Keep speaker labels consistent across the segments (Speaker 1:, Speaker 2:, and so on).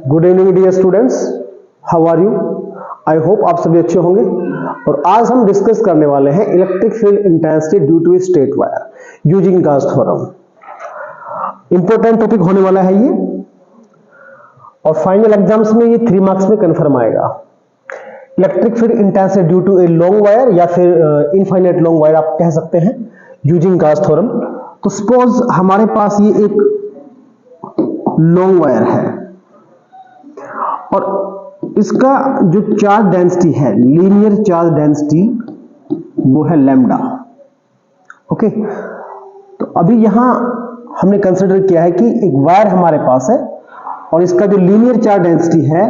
Speaker 1: Good evening dear students, how are you. I hope आप सभी अच्छे होंगे। और आज हम डिस्कस करने वाले हैं electric field intensity due to a straight wire using Gauss theorem. Important topic होने वाला है ये, और फाइनल एग्जाम्स में ये 3 मार्क्स में कंफर्म आएगा। Electric field intensity due to a long wire या फिर इनफाइनाइट लॉन्ग वायर आप कह सकते हैं यूजिंग गॉस थ्योरम। तो सपोज हमारे पास ये एक लॉन्ग वायर है और इसका जो चार्ज डेंसिटी है, लीनियर चार्ज डेंसिटी, वो है लैम्डा। ओके, तो अभी यहां हमने कंसिडर किया है कि एक वायर हमारे पास है और इसका जो लीनियर चार्ज डेंसिटी है,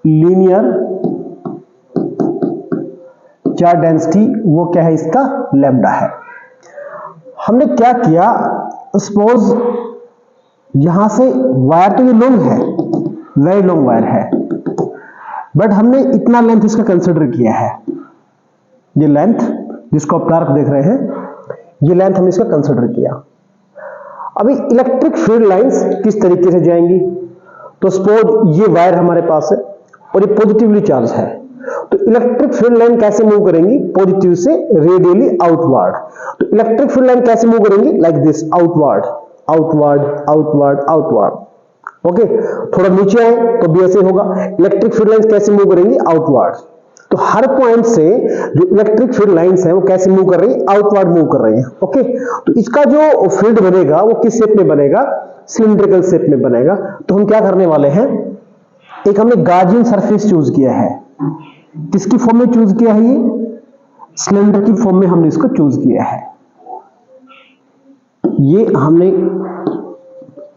Speaker 1: लीनियर चार्ज डेंसिटी वो क्या है, इसका लैम्डा है। हमने क्या किया, सपोज यहां से वायर तो ये लॉन्ग है, वेरी लॉन्ग वायर है, बट हमने इतना लेंथ इसका कंसिडर किया है। ये लेंथ जिसको आप डार्क देख रहे हैं, ये लेंथ हमने इसका कंसिडर किया। अभी इलेक्ट्रिक फील्ड लाइंस किस तरीके से जाएंगी, तो सपोज ये वायर हमारे पास है और ये पॉजिटिवली चार्ज है, तो इलेक्ट्रिक फील्ड लाइन कैसे मूव करेंगी, पॉजिटिव से रेडियली आउटवर्ड। तो इलेक्ट्रिक फील्ड लाइन कैसे मूव करेंगी, like this, outward outward outward outward. Okay, थोड़ा नीचे आए तो भी ऐसे होगा। इलेक्ट्रिक फील्ड लाइंस कैसे मूव करेंगी, आउटवर्ड। तो हर पॉइंट से जो इलेक्ट्रिक फील्ड लाइंस है वो कैसे मूव कर रही है, आउटवर्ड मूव कर रही है। ओके, तो इसका जो फील्ड बनेगा वो किस शेप में बनेगा, सिलिंड्रिकल शेप में बनेगा। तो हम क्या करने वाले हैं, एक हमने गाजियन सरफेस चूज किया है। किसकी फॉर्म में चूज किया है, ये सिलेंडर की फॉर्म में हमने इसको चूज किया है। ये हमने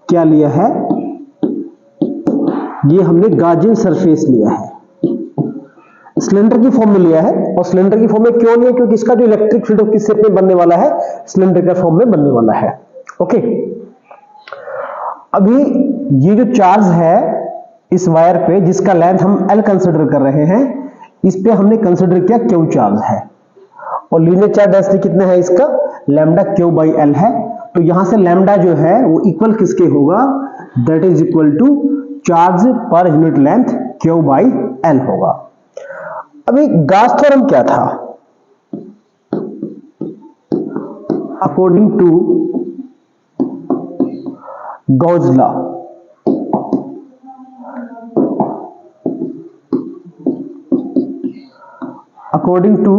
Speaker 1: क्या लिया है, ये हमने गाजियन सरफेस लिया है, सिलेंडर की फॉर्म में लिया है। और सिलेंडर की फॉर्म में क्यों लिया, क्योंकि इसका जो इलेक्ट्रिक फील्ड किस शेप में बनने वाला है, सिलेंडर के फॉर्म में बनने वाला है। ओके, अभी ये जो चार्ज है इस वायर पे, जिसका लेंथ हम L कंसिडर कर रहे हैं, इस पे हमने कंसिडर किया Q चार्ज है, और लीनियर चार्ज डेंसिटी कितना है इसका, लैम्डा Q बाई L है। तो यहां से लैम्डा जो है वो इक्वल किसके होगा, that is equal to charge per unit length Q by L होगा। अभी गॉस थ्योरम क्या था, according to Gauss law, according to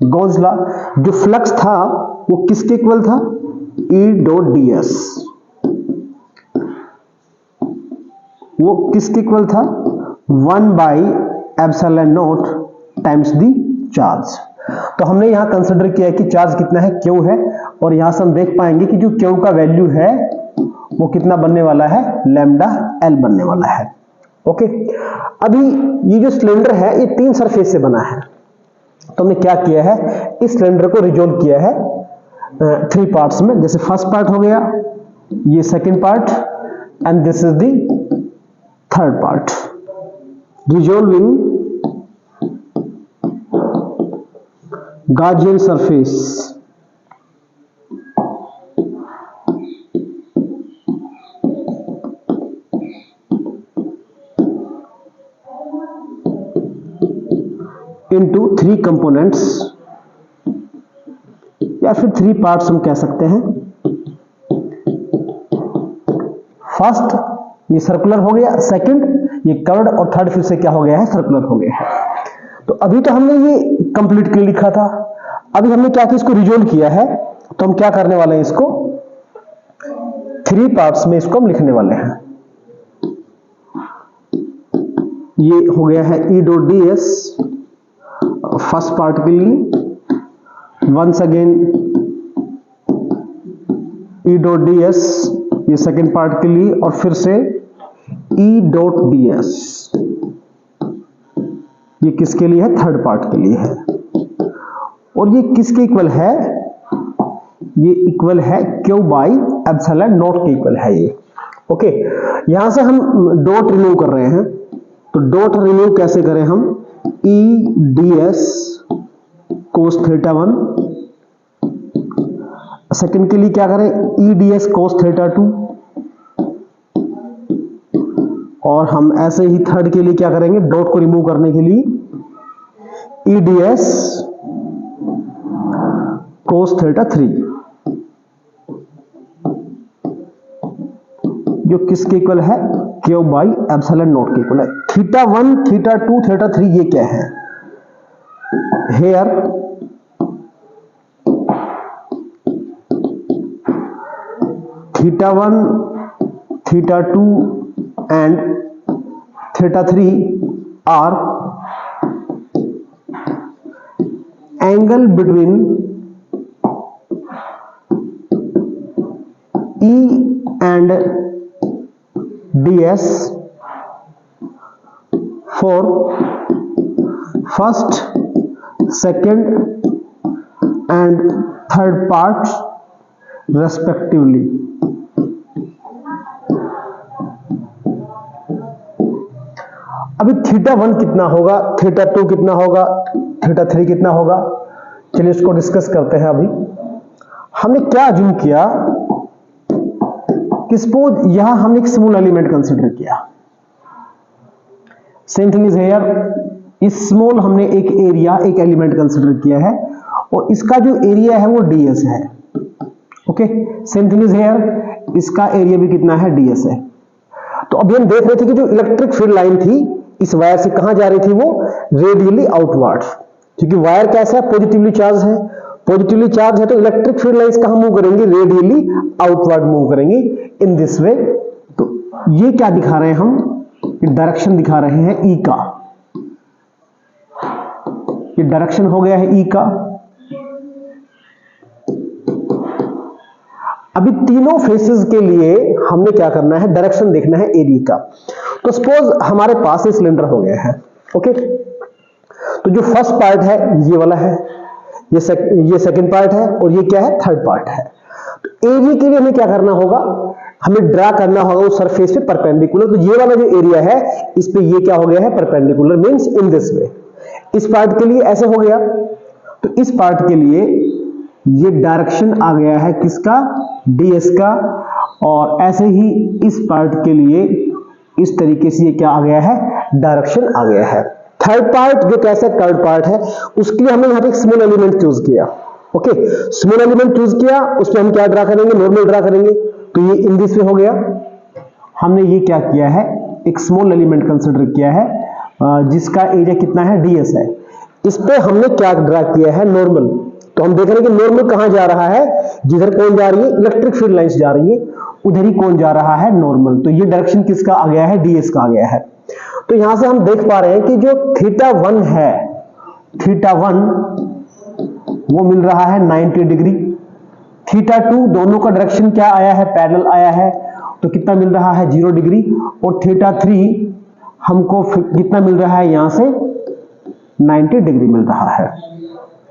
Speaker 1: Gauss law जो फ्लक्स था वो किसके इक्वल था, E डॉट ds, वो किसके इक्वल था, 1 by epsilon not times the charge. तो हमने यहां कंसिडर किया है कि चार्ज कितना है, Q है, और यहां से हम देख पाएंगे कि जो Q का वैल्यू है वो कितना बनने वाला है, लैम्डा L बनने वाला है। ओके, अभी ये जो सिलेंडर है ये 3 सरफेस से बना है। तो हमने क्या किया है, इस सिलेंडर को रिजॉल्व किया है 3 पार्ट्स में। जैसे फर्स्ट पार्ट हो गया, ये second part, and this is the third part. Resolving Gaussian surface into 3 components, या फिर 3 पार्ट्स हम कह सकते हैं। फर्स्ट ये सर्कुलर हो गया, सेकंड ये कर्व्ड, और थर्ड फिर से क्या हो गया है, सर्कुलर हो गया है। तो अभी तो हमने ये कंप्लीटली लिखा था, अभी हमने क्या किया, इसको रिजॉल्व किया है। तो हम क्या करने वाले हैं, इसको 3 पार्ट्स में इसको हम लिखने वाले हैं। ये हो गया है E dot ds first part के लिए, once again E dot ds ये सेकेंड पार्ट के लिए, और फिर से E डॉट ds ये किसके लिए है, थर्ड पार्ट के लिए है। और ये किसके इक्वल है, ये इक्वल है Q बाई एप्सिलॉन नॉट के इक्वल है ये। ओके, यहां से हम डॉट रिमूव कर रहे हैं, तो डॉट रिमूव कैसे करें हम, E ds cos θ1 सेकंड के लिए क्या करें, ई डी एस कोस थीटा 2, और हम ऐसे ही थर्ड के लिए क्या करेंगे, डॉट को रिमूव करने के लिए E D S cos theta 3, जो किसके इक्वल है, क्यू बाई एप्सिलॉन नॉट के इक्वल है। थीटा 1, थीटा 2, थीटा 3 ये क्या है, here theta 1, theta 2 and theta 3 are angle between E and DS for first, second and third parts respectively. अभी थीटा 1 कितना होगा, थीटा 2 कितना होगा, थीटा 3 कितना होगा, चलिए इसको डिस्कस करते हैं। अभी हमने क्या अज्यूम किया कि सपोज यहां हमने एक स्मॉल एलिमेंट कंसीडर किया, सेम थिंग इज हियर, इस स्मॉल हमने एक एरिया, एक एलिमेंट कंसीडर किया है और इसका जो एरिया है वो ds है। Okay, same thing is here, इसका एरिया भी कितना है, ds है। तो अभी हम देख रहे थे कि जो इलेक्ट्रिक फील्ड लाइन थी इस वायर से कहां जा रही थी, वो रेडियली आउटवर्ड्स, क्योंकि वायर कैसा है, पॉजिटिवली चार्ज है, पॉजिटिवली चार्ज है तो इलेक्ट्रिक फील्ड लाइंस कहां मूव करेंगी, रेडियली आउटवर्ड मूव करेंगी इन दिस वे। तो ये क्या दिखा रहे हैं हम, डायरेक्शन दिखा रहे हैं ई का, ये डायरेक्शन हो गया है ई का। अभी तीनों फेसेस के लिए हमने क्या करना है, डायरेक्शन देखना है एडी का। तो सपोज हमारे पास ये सिलेंडर हो गया है, ओके, तो जो फर्स्ट पार्ट है ये वाला है, ये सेकंड पार्ट है और ये क्या है, थर्ड पार्ट है। तो एरिया के लिए हमें क्या करना होगा, हमें ड्रा करना होगा उस सरफेस पे परपेंडिकुलर। तो ये वाला जो एरिया है इस पे ये क्या हो गया है, perpendicular, means in this way. इस पार्ट के लिए ऐसे हो गया, तो इस पार्ट के लिए ये डायरेक्शन आ गया है किसका, ds का, और ऐसे ही इस पार्ट के लिए इस तरीके से ये क्या आ गया है, डायरेक्शन आ गया है। थर्ड पार्ट जो कैसा कर्व पार्ट है उसके लिए हमने यहाँ पे एक स्मॉल एलिमेंट चूज किया। ओके, स्मॉल एलिमेंट चूज किया, उसमें हम क्या ड्रा करेंगे, नॉर्मल ड्रा करेंगे। तो ये इन दिस वे हो गया। हमने ये क्या किया है, एक स्मॉल एलिमेंट कंसिडर किया है जिसका एरिया कितना है, ds है। इस पे हमने क्या ड्रा किया है, नॉर्मल। तो हम देख रहे हैं कि नॉर्मल कहां जा रहा है, जिधर कौन जा रही है, इलेक्ट्रिक फील्ड लाइंस जा रही है, उधर ही कौन जा रहा है, नॉर्मल। तो ये डायरेक्शन किसका आ गया है, ds का आ गया है। तो यहां से हम देख पा रहे हैं कि जो थीटा 1 है, थीटा 1 वो मिल रहा है 90 डिग्री, थीटा 2 दोनों का डायरेक्शन क्या आया है, पैरेलल आया है, तो कितना मिल रहा है, 0 डिग्री। और थीटा 3 हमको कितना मिल रहा है, यहां से 90 डिग्री मिल रहा है।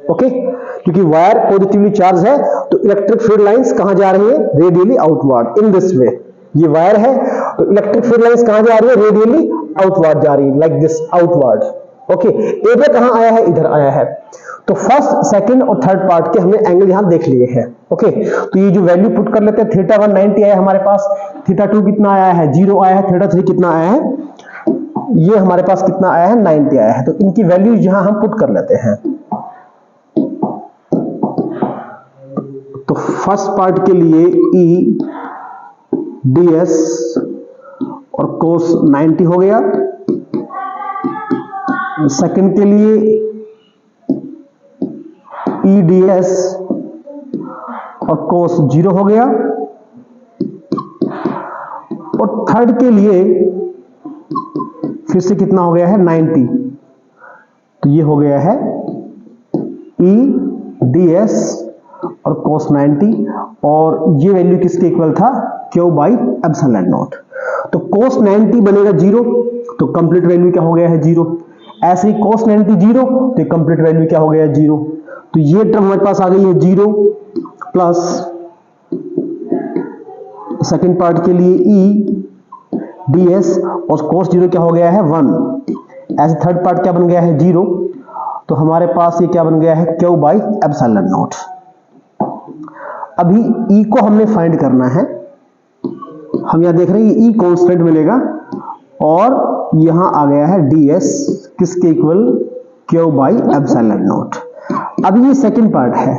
Speaker 1: ओके, क्योंकि वायर पॉजिटिवली चार्ज है तो इलेक्ट्रिक फील्ड लाइंस कहां जा रही है, radially outward, in this way. ये वायर है तो इलेक्ट्रिक फील्ड लाइंस कहां जा रही है, रेडियली आउटवर्ड जा रही है, like this, outward. Okay, area कहां आया है, इधर आया है। तो फर्स्ट, सेकंड और थर्ड पार्ट के हमने एंगल यहां देख लिए हैं। ओके, तो ये जो वैल्यू पुट कर लेते हैं, थीटा 1 90 आया हमारे पास, थीटा 2 कितना आया है, 0 आया है, थीटा 3 कितना आया है, ये हमारे पास कितना आया है, 90 आया है। तो इनकी वैल्यू यहां हम पुट कर लेते हैं। तो फर्स्ट पार्ट के लिए E ds और cos 90 हो गया, सेकंड के लिए E ds और cos 0 हो गया, और थर्ड के लिए फिर से कितना हो गया है, 90। तो ये हो गया है E ds और cos 90, और ये वैल्यू किसके इक्वल था, Q बाई एप्सिलॉन नॉट। तो cos 90 बनेगा 0, तो कंप्लीट वैल्यू क्या हो गया है, 0। ऐसे ही cos 90 0, तो कंप्लीट वैल्यू क्या हो गया, 0। तो ये टर्म हमारे पास आ गई है 0 प्लस सेकंड पार्ट के लिए E ds और cos 0 क्या हो गया है, 1। ऐसे थर्ड पार्ट क्या बन गया है, 0। तो हमारे पास ये क्या बन गया है, Q बाई एप्सिलॉन नॉट। अभी E को हमने फाइंड करना है। हम यहां देख रहे हैं E कांस्टेंट मिलेगा और यहां आ गया है ds किसके equal, Q by epsilon not. अब ये सेकंड पार्ट है,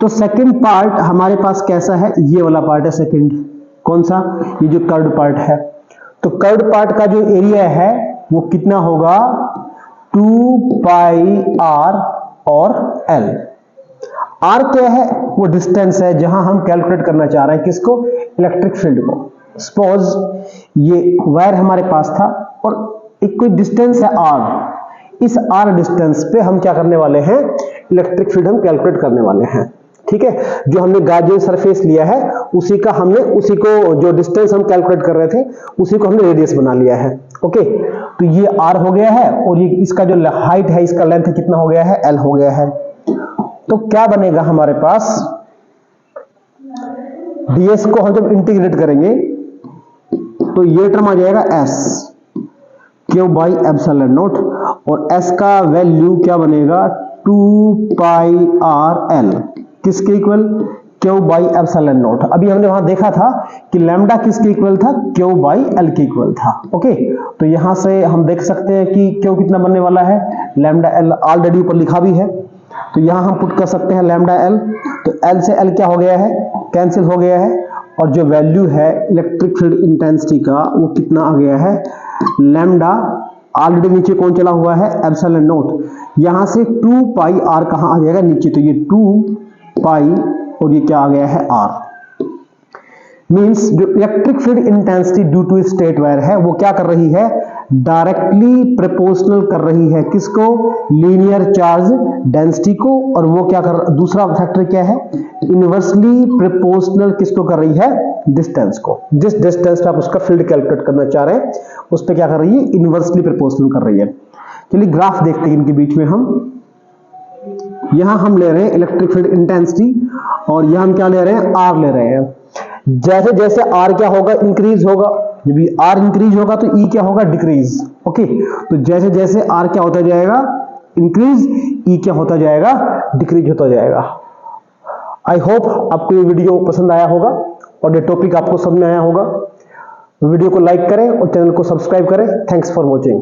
Speaker 1: तो सेकंड पार्ट हमारे पास कैसा है, ये वाला पार्ट है सेकंड। कौन सा, ये जो कर्व्ड पार्ट है। तो कर्व्ड पार्ट का जो एरिया है वो कितना होगा, 2 पाई r और l। r क्या है, वो डिस्टेंस है जहां हम कैलकुलेट करना चाह रहे हैं किसको, इलेक्ट्रिक फील्ड को। सपोज ये वायर हमारे पास था और एक कोई डिस्टेंस है r, इस r डिस्टेंस पे हम क्या करने वाले हैं, इलेक्ट्रिक फील्ड हम कैलकुलेट करने वाले हैं। ठीक है, जो हमने गॉसियन सरफेस लिया है उसी को जो डिस्टेंस हम कैलकुलेट कर रहे थे उसी को हमने रेडियस बना लिया है। ओके, तो ये r हो गया है और ये इसका जो हाइट है, इसका लेंथ कितना हो गया है, l हो गया है। तो क्या बनेगा हमारे पास, ds को हम जब इंटीग्रेट करेंगे तो ये टर्म आ जाएगा s Q by epsilon not, और s का वैल्यू क्या बनेगा, 2 पाई r l किसके equal, Q by epsilon not. अभी हमने वहां देखा था कि लैम्डा किसके इक्वल था, Q बाई l के इक्वल था। ओके, तो यहां से हम देख सकते हैं कि Q कितना बनने वाला है, लैम्डा l ऑलरेडी ऊपर लिखा भी है, तो यहां हम पुट कर सकते हैं लैम्डा l। तो l से l क्या हो गया है, कैंसिल हो गया है, और जो वैल्यू है इलेक्ट्रिक फील्ड इंटेंसिटी का वो कितना आ गया है, लैम्डा ऑलरेडी नीचे कौन चला हुआ है, एप्सिलॉन नॉट। यहां से 2 पाई r कहां आ जाएगा, नीचे, तो ये 2 पाई और ये क्या आ गया है, r। मींस जो electric field intensity due to straight wire है वो क्या कर रही है, डायरेक्टली प्रोपोर्शनल कर रही है किसको, लीनियर चार्ज डेंसिटी को, और वो क्या कर, दूसरा फैक्टर क्या है, इनवर्सली प्रोपोर्शनल किसको कर रही है, डिस्टेंस को। जिस डिस्टेंस पे आप उसका फील्ड कैलकुलेट करना चाह रहे हैं उस पे क्या कर रही है, इनवर्सली प्रोपोर्शनल कर रही है। चलिए ग्राफ देखते हैं इनके बीच में। हम यहां हम ले रहे हैं इलेक्ट्रिक फील्ड इंटेंसिटी और यहां हम क्या ले रहे हैं, आर ले रहे हैं। जैसे जैसे आर क्या होगा, इंक्रीज होगा, जब ये आर इंक्रीज होगा तो ई क्या होगा, डिक्रीज। ओके, तो जैसे जैसे आर क्या होता जाएगा, इंक्रीज, ई क्या होता जाएगा, डिक्रीज होता जाएगा। आई होप आपको ये वीडियो पसंद आया होगा और ये टॉपिक आपको समझ में आया होगा। वीडियो को लाइक करें और चैनल को सब्सक्राइब करें। Thanks for watching.